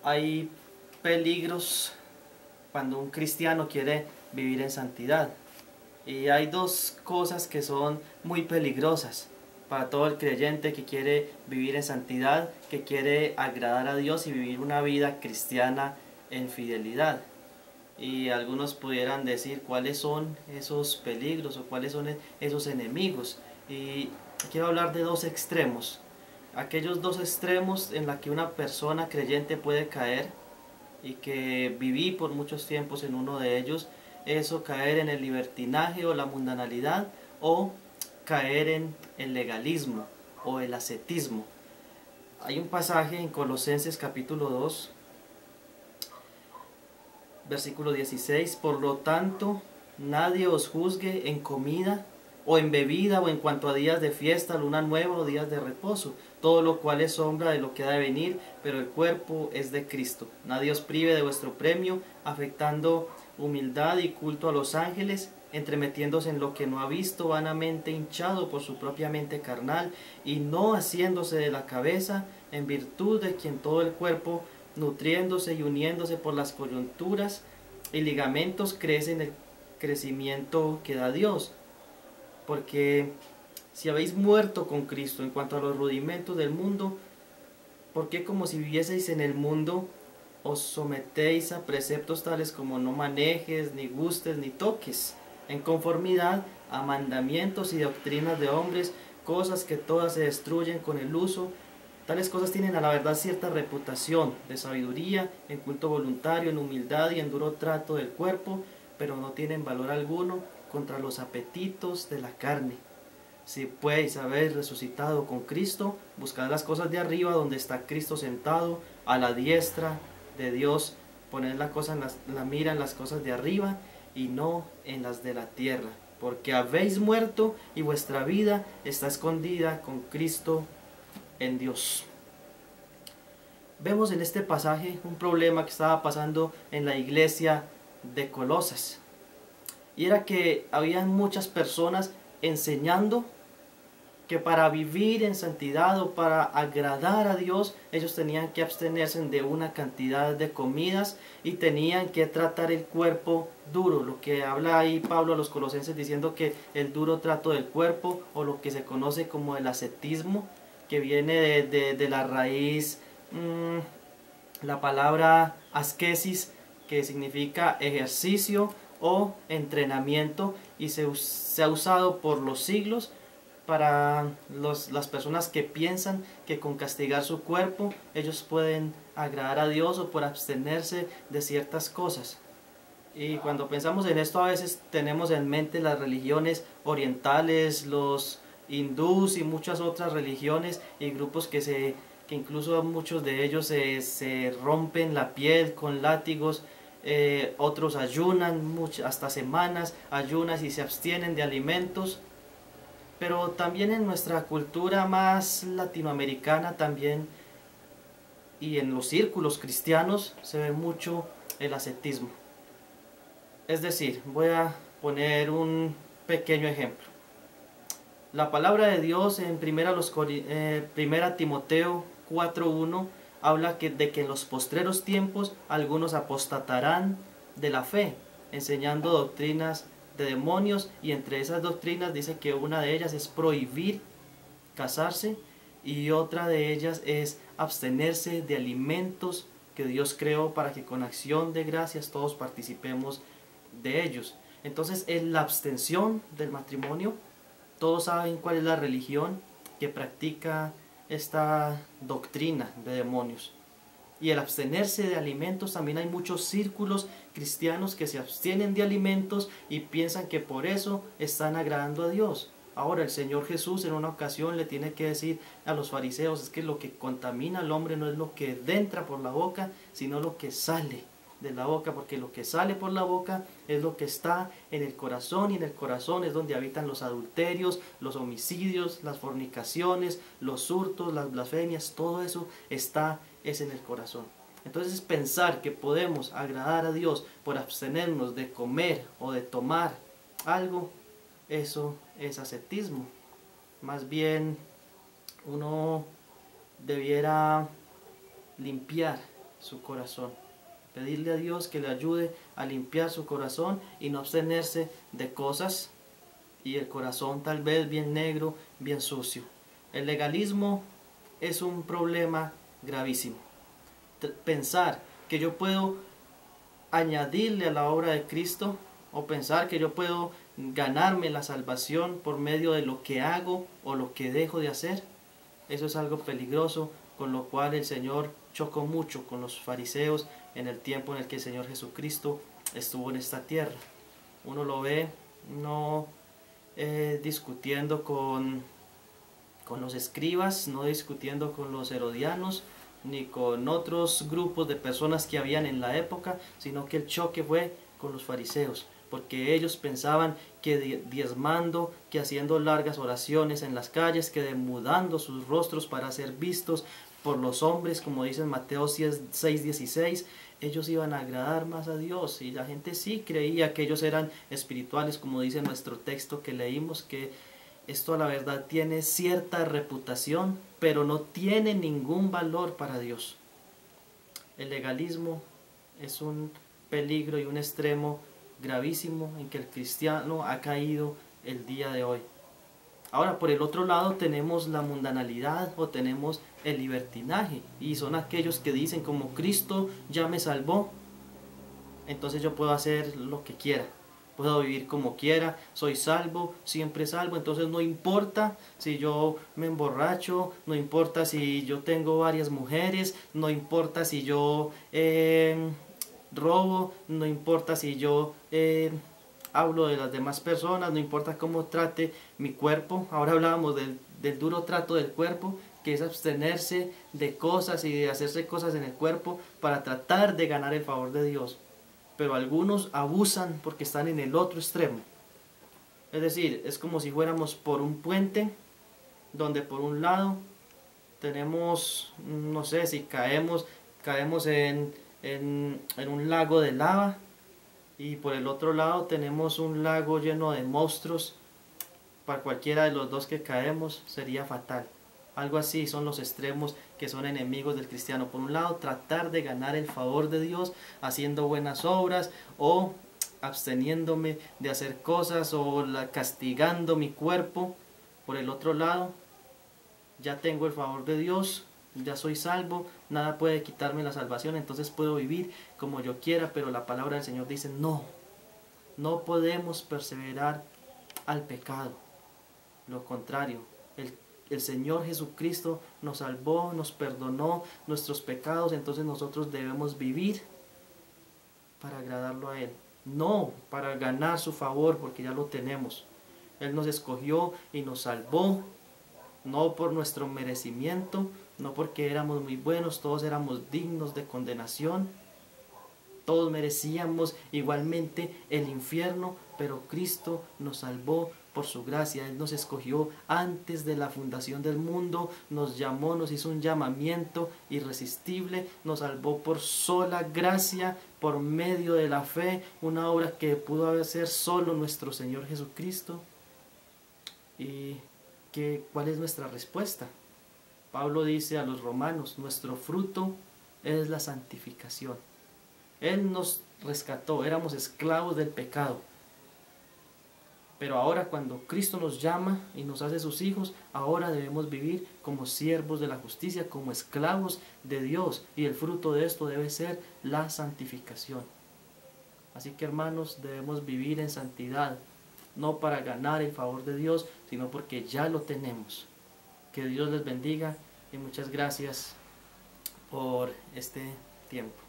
Hay peligros cuando un cristiano quiere vivir en santidad. Y hay dos cosas que son muy peligrosas para todo el creyente que quiere vivir en santidad, que quiere agradar a Dios y vivir una vida cristiana en fidelidad. Y algunos pudieran decir cuáles son esos peligros o cuáles son esos enemigos. Y quiero hablar de dos extremos. Aquellos dos extremos en la que una persona creyente puede caer, y que viví por muchos tiempos en uno de ellos, eso, caer en el libertinaje o la mundanalidad, o caer en el legalismo o el ascetismo. Hay un pasaje en Colosenses capítulo 2, versículo 16: por lo tanto, nadie os juzgue en comida o en bebida o en cuanto a días de fiesta, luna nueva o días de reposo, todo lo cual es sombra de lo que ha de venir, pero el cuerpo es de Cristo. Nadie os prive de vuestro premio, afectando humildad y culto a los ángeles, entremetiéndose en lo que no ha visto, vanamente hinchado por su propia mente carnal, y no haciéndose de la cabeza, en virtud de quien todo el cuerpo, nutriéndose y uniéndose por las coyunturas y ligamentos, crece en el crecimiento que da Dios. Porque si habéis muerto con Cristo en cuanto a los rudimentos del mundo, ¿por qué, como si vivieseis en el mundo, os sometéis a preceptos tales como no manejes, ni gustes, ni toques, en conformidad a mandamientos y doctrinas de hombres, cosas que todas se destruyen con el uso? Tales cosas tienen a la verdad cierta reputación de sabiduría, en culto voluntario, en humildad y en duro trato del cuerpo, pero no tienen valor alguno contra los apetitos de la carne. Si pues habéis resucitado con Cristo, buscad las cosas de arriba, donde está Cristo sentado a la diestra de Dios. Poned la mira en las cosas de arriba y no en las de la tierra, porque habéis muerto y vuestra vida está escondida con Cristo en Dios. Vemos en este pasaje un problema que estaba pasando en la iglesia de Colosas, y era que habían muchas personas enseñando que para vivir en santidad o para agradar a Dios, ellos tenían que abstenerse de una cantidad de comidas y tenían que tratar el cuerpo duro, lo que habla ahí Pablo a los colosenses, diciendo que el duro trato del cuerpo, o lo que se conoce como el ascetismo, que viene de la raíz, la palabra ascesis, que significa ejercicio o entrenamiento, y se ha usado por los siglos para las personas que piensan que con castigar su cuerpo ellos pueden agradar a Dios, o por abstenerse de ciertas cosas. Y cuando pensamos en esto, a veces tenemos en mente las religiones orientales, los hindús y muchas otras religiones y grupos que incluso muchos de ellos se rompen la piel con látigos. Otros ayunan hasta semanas, ayunas y se abstienen de alimentos. Pero también en nuestra cultura más latinoamericana también, y en los círculos cristianos, se ve mucho el ascetismo. Es decir, voy a poner un pequeño ejemplo. La palabra de Dios en 1 Timoteo 4:1 habla de que en los postreros tiempos algunos apostatarán de la fe, enseñando doctrinas de demonios, y entre esas doctrinas dice que una de ellas es prohibir casarse, y otra de ellas es abstenerse de alimentos que Dios creó para que con acción de gracias todos participemos de ellos. Entonces, en la abstención del matrimonio, todos saben cuál es la religión que practica esta doctrina de demonios. Y el abstenerse de alimentos, también hay muchos círculos cristianos que se abstienen de alimentos y piensan que por eso están agradando a Dios. Ahora el Señor Jesús en una ocasión le tiene que decir a los fariseos, es que lo que contamina al hombre no es lo que entra por la boca, sino lo que sale de la boca, porque lo que sale por la boca es lo que está en el corazón, y en el corazón es donde habitan los adulterios, los homicidios, las fornicaciones, los hurtos, las blasfemias. Todo eso es en el corazón. Entonces, pensar que podemos agradar a Dios por abstenernos de comer o de tomar algo, eso es ascetismo. Más bien uno debiera limpiar su corazón. Pedirle a Dios que le ayude a limpiar su corazón y no abstenerse de cosas y el corazón tal vez bien negro, bien sucio. El legalismo es un problema gravísimo. Pensar que yo puedo añadirle a la obra de Cristo o pensar que yo puedo ganarme la salvación por medio de lo que hago o lo que dejo de hacer, eso es algo peligroso, con lo cual el Señor chocó mucho con los fariseos en el tiempo en el que el Señor Jesucristo estuvo en esta tierra. Uno lo ve no discutiendo con los escribas, no discutiendo con los herodianos, ni con otros grupos de personas que habían en la época, sino que el choque fue con los fariseos, porque ellos pensaban que diezmando, que haciendo largas oraciones en las calles, que demudando sus rostros para ser vistos por los hombres, como dice en Mateo 6:16, ellos iban a agradar más a Dios, y la gente sí creía que ellos eran espirituales, como dice nuestro texto que leímos, que esto a la verdad tiene cierta reputación, pero no tiene ningún valor para Dios. El legalismo es un peligro y un extremo gravísimo en que el cristiano ha caído el día de hoy. Ahora, por el otro lado tenemos la mundanalidad o tenemos el libertinaje, y son aquellos que dicen, como Cristo ya me salvó, entonces yo puedo hacer lo que quiera, puedo vivir como quiera, soy salvo, siempre salvo, entonces no importa si yo me emborracho, no importa si yo tengo varias mujeres, no importa si yo robo, no importa si yo hablo de las demás personas, no importa cómo trate mi cuerpo. Ahora hablábamos del duro trato del cuerpo, que es abstenerse de cosas y de hacerse cosas en el cuerpo para tratar de ganar el favor de Dios. Pero algunos abusan porque están en el otro extremo. Es decir, es como si fuéramos por un puente donde por un lado tenemos, no sé, si caemos en un lago de lava, y por el otro lado tenemos un lago lleno de monstruos. Para cualquiera de los dos que caemos sería fatal. Algo así son los extremos que son enemigos del cristiano. Por un lado, tratar de ganar el favor de Dios haciendo buenas obras, o absteniéndome de hacer cosas, o castigando mi cuerpo. Por el otro lado, ya tengo el favor de Dios, ya soy salvo, nada puede quitarme la salvación, entonces puedo vivir como yo quiera. Pero la palabra del Señor dice, no podemos perseverar al pecado. Lo contrario, el Señor Jesucristo nos salvó, nos perdonó nuestros pecados, entonces nosotros debemos vivir para agradarlo a Él, no para ganar su favor, porque ya lo tenemos. Él nos escogió y nos salvó, no por nuestro merecimiento, no porque éramos muy buenos, todos éramos dignos de condenación, todos merecíamos igualmente el infierno, pero Cristo nos salvó por su gracia. Él nos escogió antes de la fundación del mundo, nos llamó, nos hizo un llamamiento irresistible, nos salvó por sola gracia, por medio de la fe, una obra que pudo hacer solo nuestro Señor Jesucristo. ¿Y cuál es nuestra respuesta? Pablo dice a los romanos, nuestro fruto es la santificación. Él nos rescató, éramos esclavos del pecado. Pero ahora, cuando Cristo nos llama y nos hace sus hijos, ahora debemos vivir como siervos de la justicia, como esclavos de Dios. Y el fruto de esto debe ser la santificación. Así que, hermanos, debemos vivir en santidad, no para ganar el favor de Dios, sino porque ya lo tenemos. Que Dios les bendiga y muchas gracias por este tiempo.